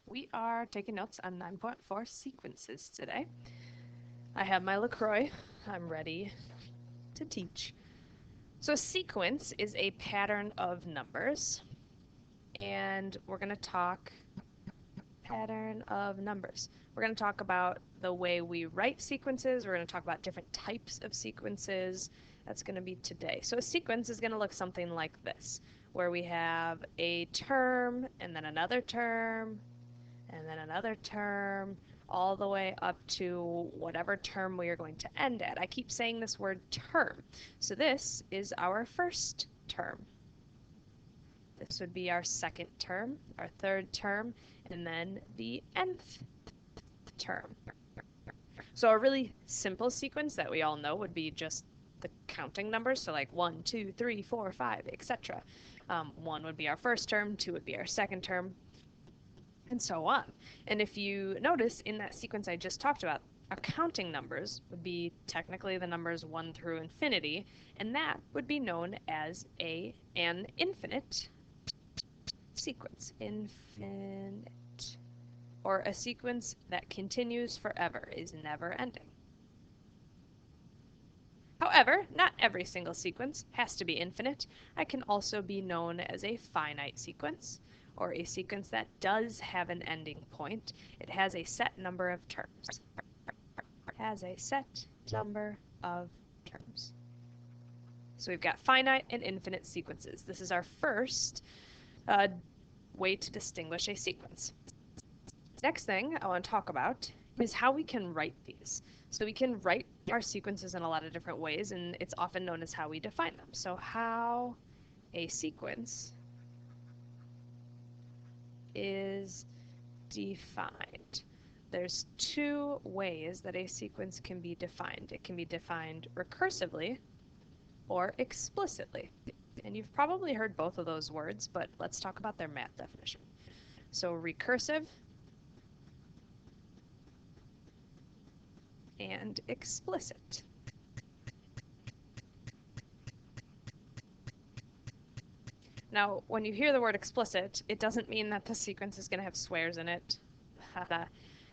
We are taking notes on 9.4 sequences today. I have my LaCroix. I'm ready to teach. So a sequence is a pattern of numbers, and we're going to talk pattern of numbers. We're going to talk about the way we write sequences. We're going to talk about different types of sequences. That's going to be today. So a sequence is going to look something like this, where we have a term and then another term and then another term, all the way up to whatever term we are going to end at. I keep saying this word term. So this is our first term. This would be our second term, our third term, and then the nth term. So a really simple sequence that we all know would be just the counting numbers, so like 1, 2, 3, 4, 5, etc. 1 would be our first term, 2 would be our second term, and so on. And if you notice in that sequence I just talked about, our counting numbers would be technically the numbers 1 through infinity, and that would be known as an infinite sequence. Infinite. Or a sequence that continues forever, is never ending. However, not every single sequence has to be infinite. It can also be known as a finite sequence, or a sequence that does have an ending point. It has a set number of terms. Has a set number of terms. So we've got finite and infinite sequences. This is our first way to distinguish a sequence. Next thing I want to talk about is how we can write these. So we can write our sequences in a lot of different ways, and it's often known as how we define them. So how a sequence is defined. There's two ways that a sequence can be defined. It can be defined recursively or explicitly. And you've probably heard both of those words, but let's talk about their math definition. So recursive and explicit. Now, when you hear the word explicit, it doesn't mean that the sequence is going to have swears in it.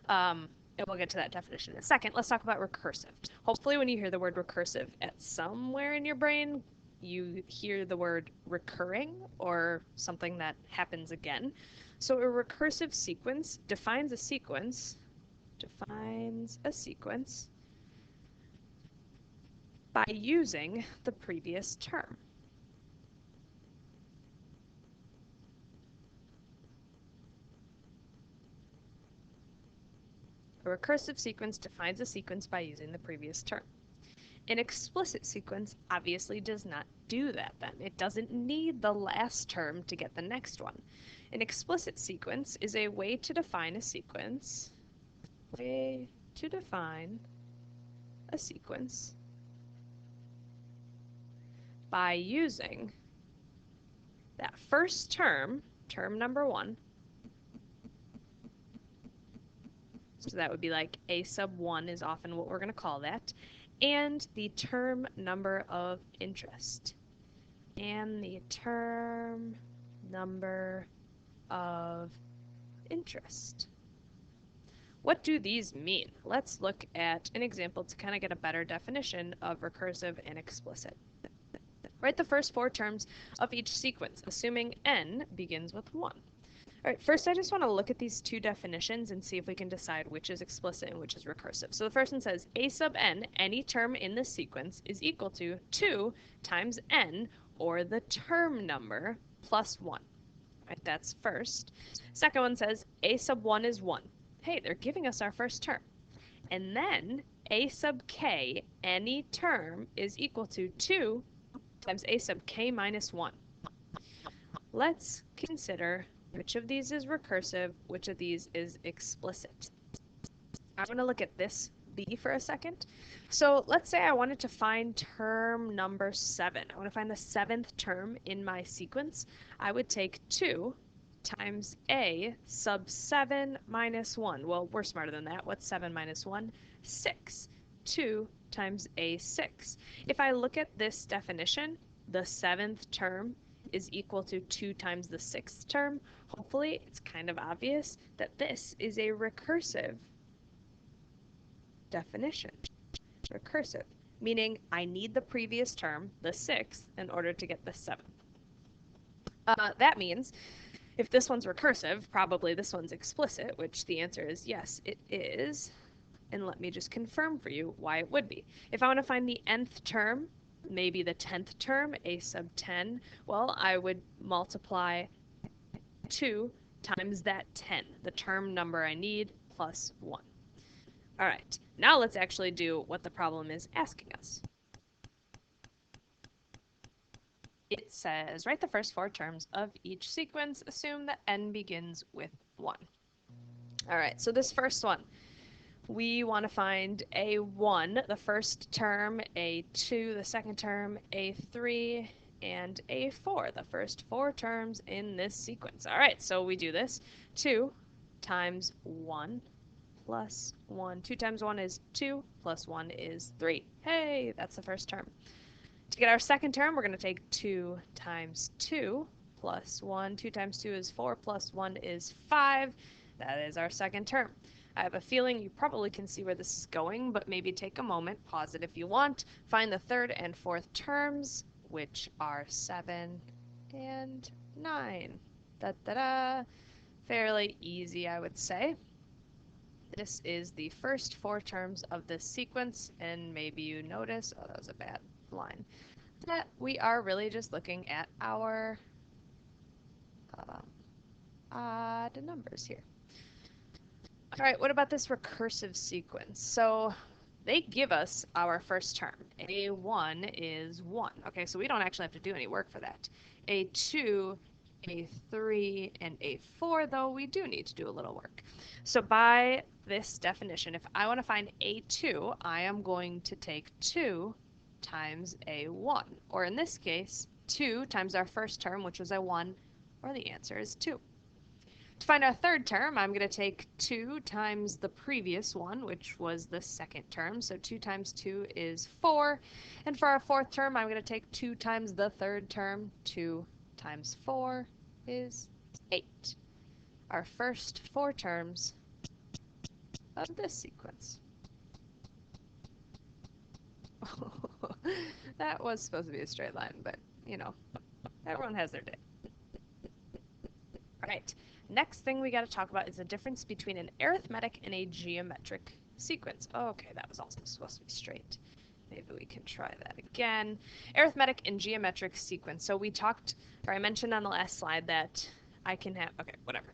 And we'll get to that definition in a second. Let's talk about recursive. Hopefully, when you hear the word recursive at somewhere in your brain, you hear the word recurring or something that happens again. So a recursive sequence defines a sequence by using the previous term. A recursive sequence defines a sequence by using the previous term. An explicit sequence obviously does not do that then. It doesn't need the last term to get the next one. An explicit sequence is a way to define a sequence, by using that first term, term number 1. So that would be like a sub 1 is often what we're going to call that, and the term number of interest. And the term number of interest. What do these mean? Let's look at an example to kind of get a better definition of recursive and explicit. Write the first 4 terms of each sequence, assuming n begins with 1. All right, first I just want to look at these two definitions and see if we can decide which is explicit and which is recursive. So the first one says a sub n, any term in this sequence, is equal to 2 times n, or the term number, plus 1. All right, that's first. Second one says a sub 1 is 1. Hey, they're giving us our first term. And then a sub k, any term, is equal to 2 times a sub k minus 1. Let's consider which of these is recursive, which of these is explicit. I want to look at this b for a second. So let's say I wanted to find term number 7. I want to find the 7th term in my sequence. I would take 2 times a sub 7 minus 1. Well, we're smarter than that. What's 7 minus 1? 6. 2 times a 6. If I look at this definition, the 7th term is equal to 2 times the sixth term, hopefully it's kind of obvious that this is a recursive definition. Recursive, meaning I need the previous term, the sixth, in order to get the seventh. That means if this one's recursive, probably this one's explicit, which the answer is yes, it is. And let me just confirm for you why it would be. If I want to find the nth term, maybe the 10th term, a sub 10, well, I would multiply 2 times that 10, the term number I need, plus 1. All right, now let's actually do what the problem is asking us. It says, write the first 4 terms of each sequence, assume that n begins with 1. All right, so this first one, we want to find A1, the first term, A2, the second term, A3, and A4, the first 4 terms in this sequence. All right, so we do this. 2 times 1 plus 1. 2 times 1 is 2, plus 1 is 3. Hey, that's the first term. To get our second term, we're going to take 2 times 2 plus 1. 2 times 2 is 4, plus 1 is 5. That is our second term. I have a feeling you probably can see where this is going, but maybe take a moment, pause it if you want, find the third and fourth terms, which are 7 and 9. Da-da-da. Fairly easy, I would say. This is the first 4 terms of this sequence, and maybe you notice, oh, that was a bad line, that we are really just looking at our odd numbers here. All right, what about this recursive sequence? So they give us our first term. A1 is 1. Okay, so we don't actually have to do any work for that. A2, A3, and A4, though, we do need to do a little work. So by this definition, if I want to find A2, I am going to take 2 times A1, or in this case, 2 times our first term, which was A1, or the answer is 2. To find our third term, I'm going to take 2 times the previous one, which was the second term. So 2 times 2 is 4. And for our fourth term, I'm going to take 2 times the third term. 2 times 4 is 8. Our first 4 terms of this sequence. That was supposed to be a straight line, but, you know, everyone has their day. All right. Next thing we got to talk about is the difference between an arithmetic and a geometric sequence. Okay, that was also supposed to be straight. Maybe we can try that again. Arithmetic and geometric sequence. So we talked, or I mentioned on the last slide that I can have, okay, whatever.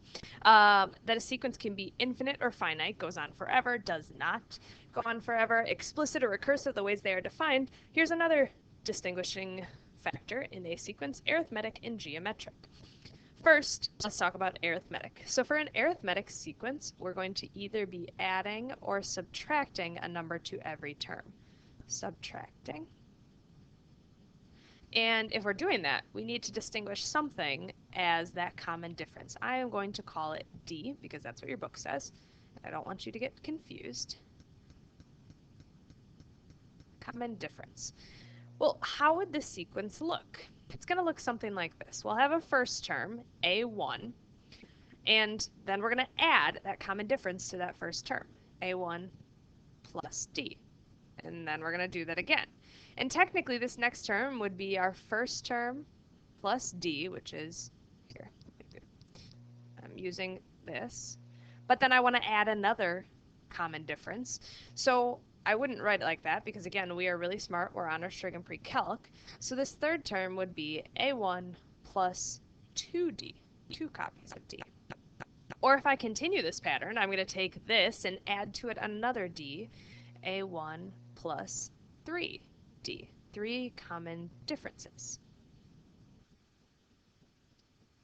That a sequence can be infinite or finite, goes on forever, does not go on forever. Explicit or recursive, the ways they are defined. Here's another distinguishing factor in a sequence, arithmetic and geometric. First, let's talk about arithmetic. So for an arithmetic sequence, we're going to either be adding or subtracting a number to every term. Subtracting. And if we're doing that, we need to distinguish something as that common difference. I am going to call it D, because that's what your book says. I don't want you to get confused. Common difference. Well, how would this sequence look? It's going to look something like this. We'll have a first term, A1, and then we're going to add that common difference to that first term, A1 plus D. And then we're going to do that again. And technically, this next term would be our first term plus D, which is here. I'm using this. But then I want to add another common difference. So I wouldn't write it like that because, again, we are really smart. We're on our trig and pre-calc. So this third term would be A1 plus 2D, 2 copies of D. Or if I continue this pattern, I'm going to take this and add to it another D, A1 plus 3D, 3 common differences.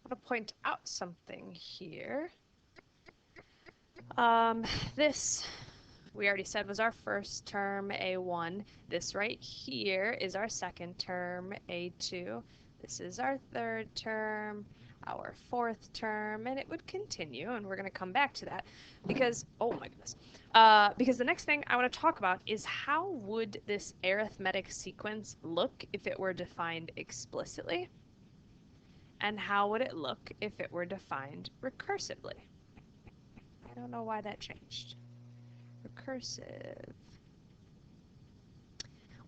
I want to point out something here. This we already said was our first term, A1. This right here is our second term, A2. This is our third term, our fourth term, and it would continue, and we're going to come back to that because, oh my goodness, because the next thing I want to talk about is how would this arithmetic sequence look if it were defined explicitly? And how would it look if it were defined recursively? I don't know why that changed. Recursive.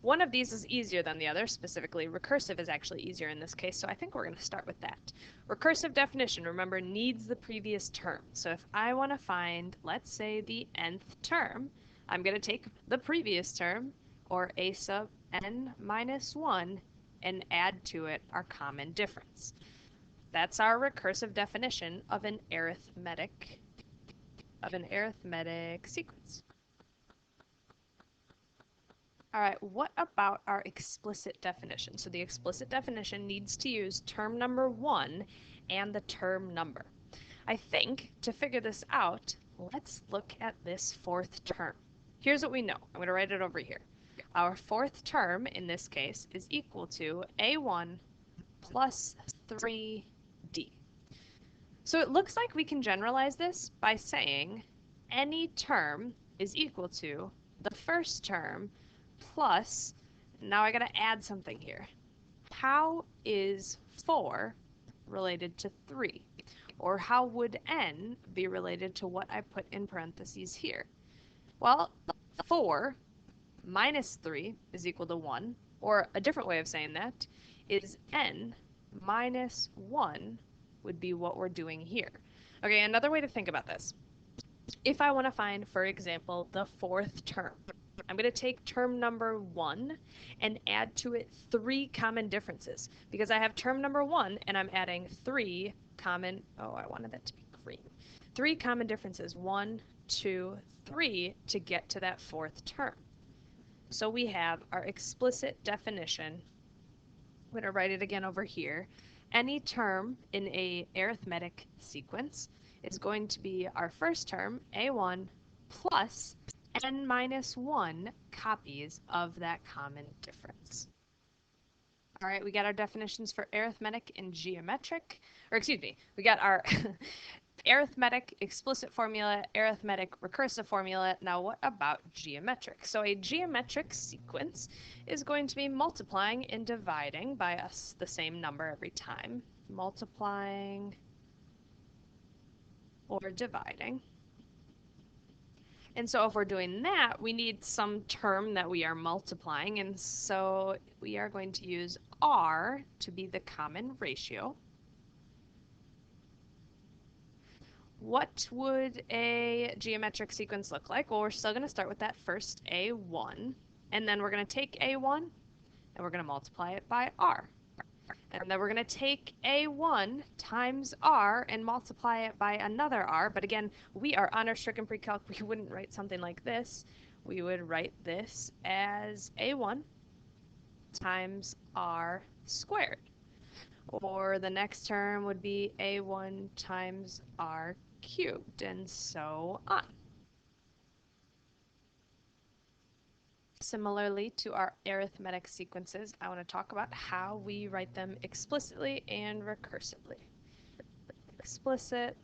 One of these is easier than the other, specifically recursive is actually easier in this case, so I think we're going to start with that. Recursive definition, remember, needs the previous term. So if I want to find, let's say, the nth term, I'm going to take the previous term, or a sub n minus 1, and add to it our common difference. That's our recursive definition of an arithmetic sequence. All right, what about our explicit definition? So the explicit definition needs to use term number 1 and the term number. I think to figure this out, let's look at this fourth term. Here's what we know. I'm going to write it over here. Our fourth term in this case is equal to a1 plus 3d. So it looks like we can generalize this by saying any term is equal to the first term plus, now I got to add something here. How is 4 related to 3? Or how would n be related to what I put in parentheses here? Well, 4 minus 3 is equal to 1, or a different way of saying that is n minus 1 would be what we're doing here. Okay, another way to think about this. If I want to find, for example, the fourth term, I'm going to take term number 1 and add to it 3 common differences, because I have term number 1 and I'm adding 3 common, oh, I wanted that to be green. 3 common differences, 1, 2, 3, to get to that fourth term. So we have our explicit definition. I'm going to write it again over here. Any term in a arithmetic sequence is going to be our first term, a1, plus n minus 1 copies of that common difference. All right, we got our definitions for arithmetic and geometric, or excuse me, we got our arithmetic explicit formula, arithmetic recursive formula. Now what about geometric? So a geometric sequence is going to be multiplying and dividing by us the same number every time. Multiplying or dividing. And so if we're doing that, we need some term that we are multiplying, and so we are going to use r to be the common ratio. What would a geometric sequence look like? Well, we're still going to start with that first a1, and then we're going to take a1 and we're going to multiply it by r. And then we're going to take a1 times r and multiply it by another r. But again, we are honor stricken pre-calc. We wouldn't write something like this. We would write this as a1 times r squared. Or the next term would be a1 times r cubed, and so on. Similarly to our arithmetic sequences, I want to talk about how we write them explicitly and recursively. Explicit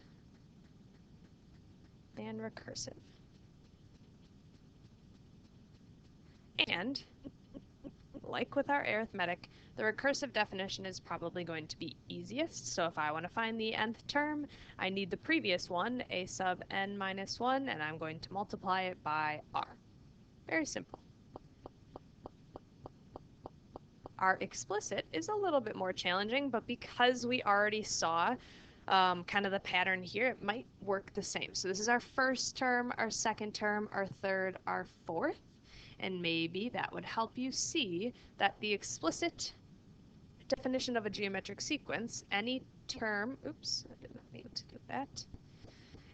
and recursive. And like with our arithmetic, the recursive definition is probably going to be easiest. So if I want to find the nth term, I need the previous one, a sub n minus 1, and I'm going to multiply it by r. Very simple. Our explicit is a little bit more challenging, but because we already saw kind of the pattern here, it might work the same. So this is our first term, our second term, our third, our fourth, and maybe that would help you see that the explicit definition of a geometric sequence, any term, oops, I did not mean to do that,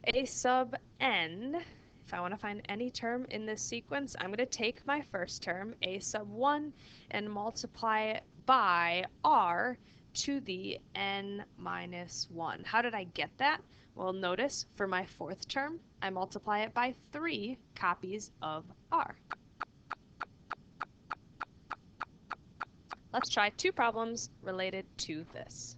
a sub n, if I want to find any term in this sequence, I'm going to take my first term, a sub 1, and multiply it by r to the n minus 1. How did I get that? Well, notice for my fourth term, I multiply it by 3 copies of r. Let's try 2 problems related to this.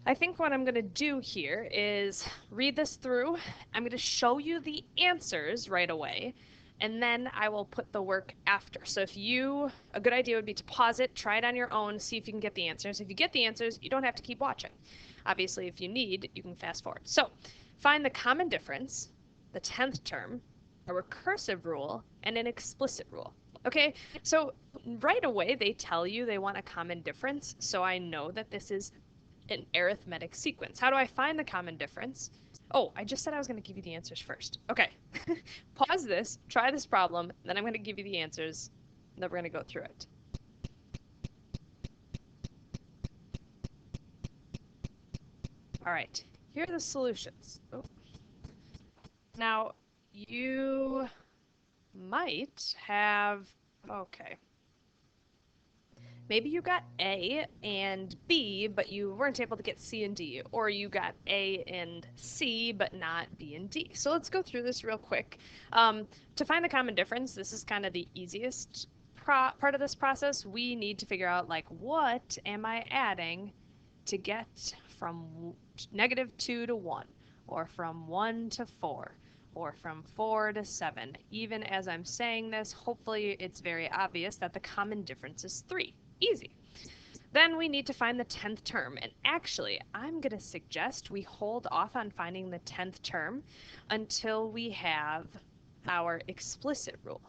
I think what I'm going to do here is read this through. I'm going to show you the answers right away, and then I will put the work after. So a good idea would be to pause it, try it on your own, see if you can get the answers. If you get the answers, you don't have to keep watching. Obviously, if you need, you can fast forward. So find the common difference, the 10th term, a recursive rule, and an explicit rule. Okay, so right away they tell you they want a common difference, so I know that this is an arithmetic sequence. How do I find the common difference? Oh, I just said I was going to give you the answers first. Okay, pause this, try this problem, then I'm going to give you the answers, then we're going to go through it. All right, here are the solutions. Oh. Now, you might have, okay. Maybe you got A and B, but you weren't able to get C and D, or you got A and C, but not B and D. So let's go through this real quick. To find the common difference, this is kind of the easiest part of this process. We need to figure out, like, what am I adding to get from -2 to 1, or from 1 to 4, or from 4 to 7. Even as I'm saying this, hopefully it's very obvious that the common difference is 3. Easy. Then we need to find the 10th term, and actually I'm going to suggest we hold off on finding the 10th term until we have our explicit rule.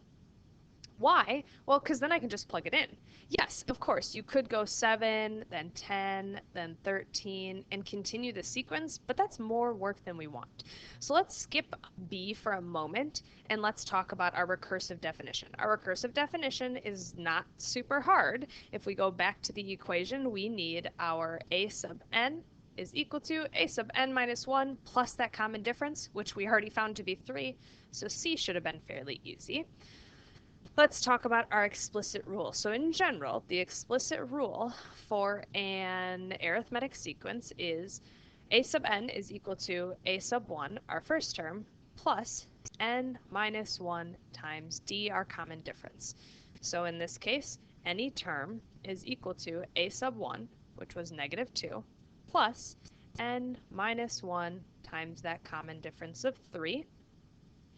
Why? Well, because then I can just plug it in. Yes, of course, you could go 7, then 10, then 13, and continue the sequence, but that's more work than we want. So let's skip B for a moment, and let's talk about our recursive definition. Our recursive definition is not super hard. If we go back to the equation, we need our A sub n is equal to A sub n minus 1 plus that common difference, which we already found to be 3, so C should have been fairly easy. Let's talk about our explicit rule. So in general, the explicit rule for an arithmetic sequence is A sub n is equal to A sub 1, our first term, plus n minus 1 times d, our common difference. So in this case, any term is equal to A sub 1, which was -2, plus n minus 1 times that common difference of 3.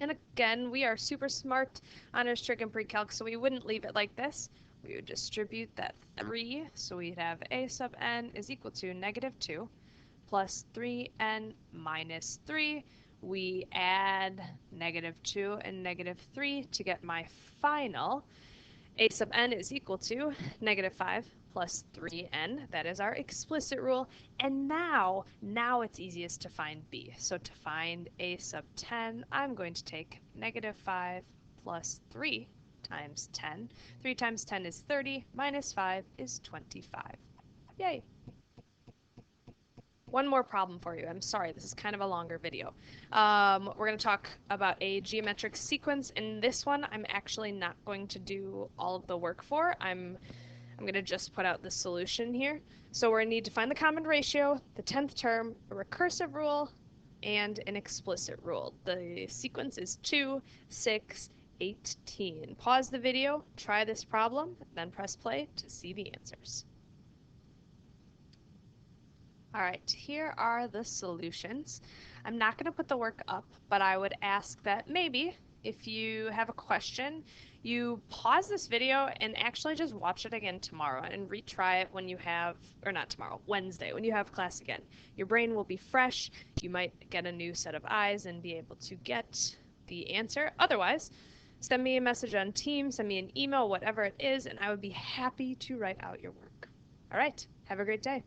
And again, we are super smart honors, trig, and pre-calc, so we wouldn't leave it like this. We would distribute that 3, so we'd have A sub n is equal to -2 plus 3n minus 3. We add -2 and -3 to get my final. A sub n is equal to -5 plus 3n. That is our explicit rule. And now it's easiest to find B. So to find A sub 10, I'm going to take -5 plus 3 times 10. 3 times 10 is 30, minus 5 is 25. Yay! One more problem for you. I'm sorry, this is kind of a longer video. We're going to talk about a geometric sequence. In this one, I'm actually not going to do all of the work for. I'm going to just put out the solution here. So we're going to need to find the common ratio, the 10th term, a recursive rule, and an explicit rule. The sequence is 2, 6, 18. Pause the video, try this problem, then press play to see the answers. All right, here are the solutions. I'm not going to put the work up, but I would ask that maybe if you have a question, you pause this video and actually just watch it again tomorrow and retry it when you have, or not tomorrow, Wednesday, when you have class again. Your brain will be fresh, you might get a new set of eyes and be able to get the answer. Otherwise, send me a message on Teams, send me an email, whatever it is, and I would be happy to write out your work. All right, have a great day.